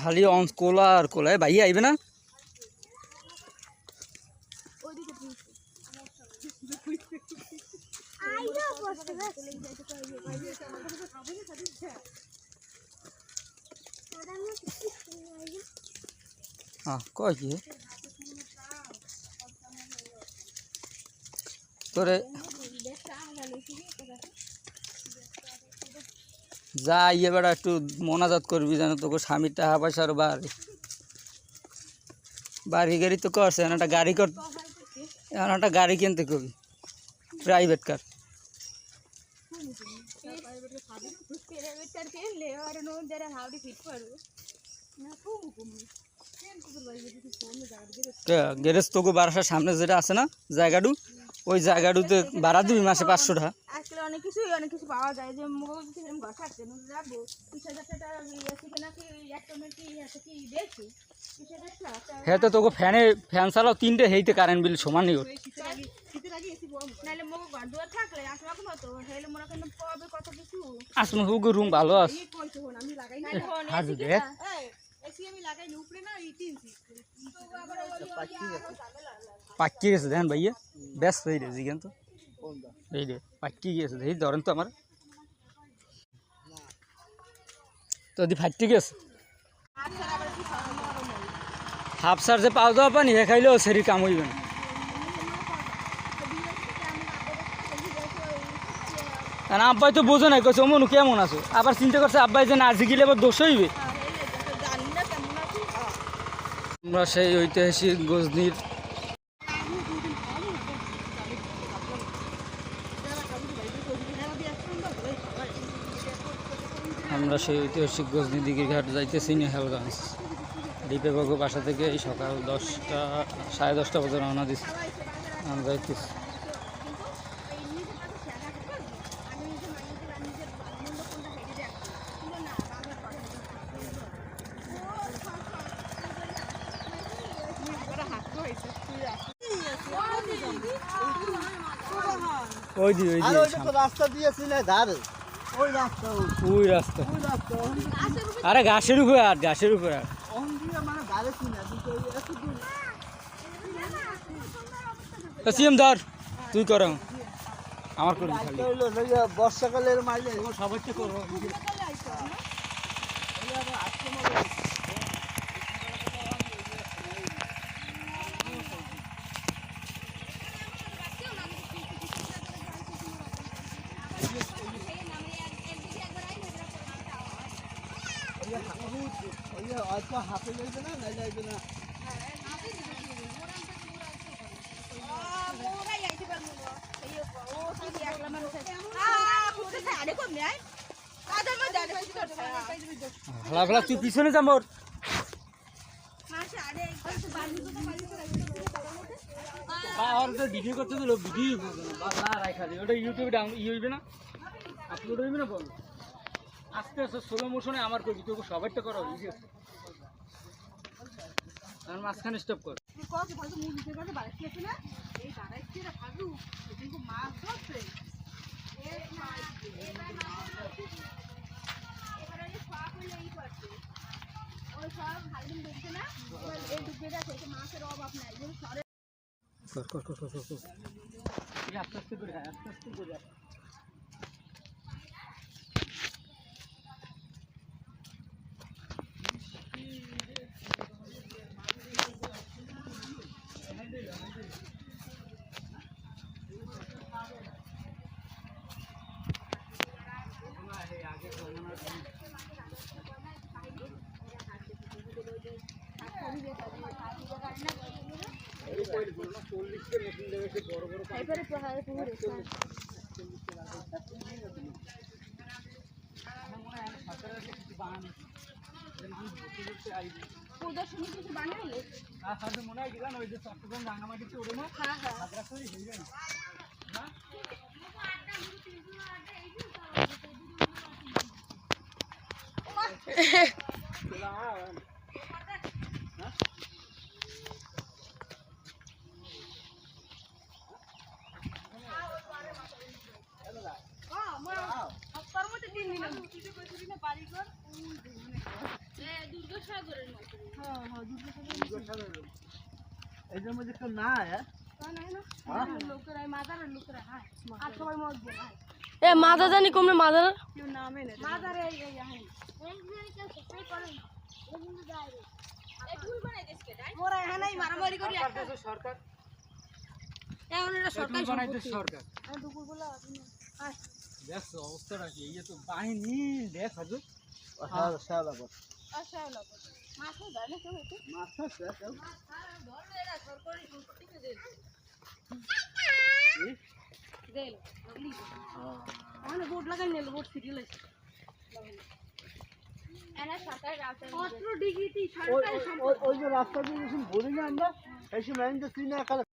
খালি অন কোলা আর কোলায় ভাই আইবে না হ্যাঁ কয় কি তোরে যা ইয়ে বেড়া একটু মোনাজাত করবি যেন তোকে স্বামীর টাকা পয়সার বাড়ি গাড়ি তো করছে একটা গাড়ি কর একটা গাড়ি কিনতে কবি প্রাইভেট কার গ্যারেজ তোকে বারাসার সামনে যেটা আছে না জায়গাটু ওই জায়গাটুতে ভাড়া দিবি মাসে 500 টাকা আজকাল অনেক কিছু পাওয়া যায় যে মোবাইল থেকে ঘর থাকতে যাবো 20,000 টাকা নাকি একটা কি আছে কি দেখি হ্যাঁ তো তোকে ফ্যান চালাও 3টে হেইতে কারেন্ট বিল সমানই ওর নাহলে মোবাইল ঘর দুয়ার থাকলে আসলে এখন হতো হেলে মোরা কিন্তু পাবে কত কিছু আসলে হুগো রুম ভালো আছে আমি লাগাই না হাজি দেখ এসি আমি লাগাই না উপরে না এই 3 তো আবার পাক্কি গেছে দেখেন ভাইয়া বেশ হয়ে রে জিগান তো এই রে পাক্কি গেছে এই ধরেন তো আমার তো দি ফাটতে গেছে হাফ চার্জে পাও দেওয়া পানি হে খাইলেও শরীর কাম হইবে না কারণ আব্বাই তো বোঝো নাই কইছে মনু কেমন আছো আবার চিন্তা করছে আব্বাই যে না জিগিলে আবার দোষ হইবে আমরা সেই ঐতিহাসিক গজনির গজনি দিঘির ঘাট যাইতেছি নেহালগঞ্জ দ্বীপে বাবু বাসা থেকে এই সকাল 10টা 10:30 বাজে রওনা দিচ্ছি আমরা যাইতেছি রাস্তা দিয়েছি না ধারে ওই রাস্তা আরে ঘাসের উপরে আর ঘাসের উপরে আর সিএম ধর তুই কর আমার করবি বর্ষাকালের মাঝে সবাইকে করবো হাতে লাগবে না নাই লাগবে না ভালা তুই পিছনে যা মোর ভিডিও করতে দিল ভিডিও রাখা যায় ওটা ইউটিউবে হইবে না আপলোড হইবে না বল আস্তে আস্তে স্লো মোশনে আমার করবি তোকে সবাইটা করো ইজি আছে আর মাঝখানে স্টপ কর আস্তে আস্তে করে আস্তে আস্তে করে প্রদর্শনী কিছু বানাইলে মনে হয় গেলাম ওই যে চট্টগ্রাম রাঙামাটিতে ওরে না খাদ্রাসরি হয়ে যায় সাগরের মতো হ্যাঁ দুর্গসাগরের এটার মধ্যে কেউ না হ্যাঁ লোকেরা মাদারের লোকেরা হায় আর সবাই মত দিয়ে হায় এ মাথা জানি কমনে মাথা কেউ নামে না মাদারে এই হায় মোরা এখানে মারামারি করি সরকার এখন এটা সরকার সরকার দুপুরবেলা দেখ অবস্থাটা কি এই তো বাহিনী দেখ হাজু সারা বস আচ্ছা লোক মাছও ধরে না কেউ হইতে মাছ আছে কেউ ধরবে এরা সরকারি সম্পত্তিতে দেন দেন মানে বোর্ড লাগাই নিল বোর্ড ফিরে লাইছে এনা সরকার রাতে 18 ডিগ্রি ওই যে রাস্তা দিয়ে যখন ঘুরি না আমরা এই সময় চিনে